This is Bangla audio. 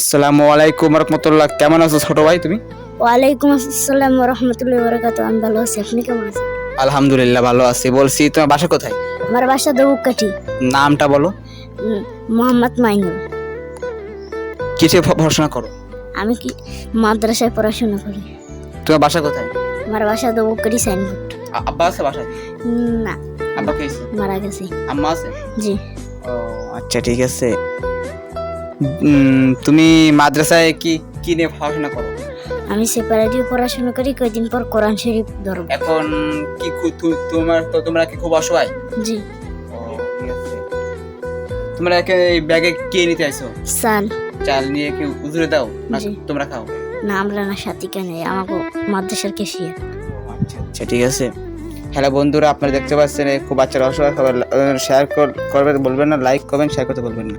আসসালামু আলাইকুম রহমতুল্লাহ। কেমন আছো ছোট ভাই তুমি? ওয়ালাইকুম আসসালাম ওয়া রাহমাতুল্লাহি ওয়া বারাকাতুহু। আমি ভালো আছি, আপনি কেমন আছেন? আলহামদুলিল্লাহ ভালো আছি। বলছি তোমার বাসা কোথায়? আমার বাসা দৌকাঠি। নামটা বলো। মোহাম্মদ মাইনুল। কিসে পড়াশোনা করো? আমি কি মাদ্রাসায় পড়াশোনা করি। তোমার বাসা কোথায়? আমার বাসা দৌকাঠি সাইনবোর্ড। আব্বা আছে বাসায়? না, আব্বা কে আছে? মারা গেছে। আম্মা আছে? জি। ও আচ্ছা ঠিক আছে। তুমি মাদ্রাসায় কি কি নিয়ে পড়াশোনা করো? আমি সেপারেটিভ পড়াশোনা করি, কয়েকদিন পর কোরআন শরীফ ধরব। এখন কি তোমরা কি খুব অসহায়? জি। ও ঠিক আছে। তোমরা এই ব্যাগে কি নিতে আইছো? চাল। চাল নিয়ে কি উজুরে দাও না জি। তোমরা খাও? না, আমরা না, সাথী কেন, আমাকে মাদ্রাসার ক্যাশিয়ার। আচ্ছা আচ্ছা ঠিক আছে। হ্যালো বন্ধুরা, আপনারা দেখতে পাচ্ছেন খুব বাচ্চারা অসহায়, শেয়ার করবেন বলবেন না, লাইক করবেন, শেয়ার করতে বলবেন না।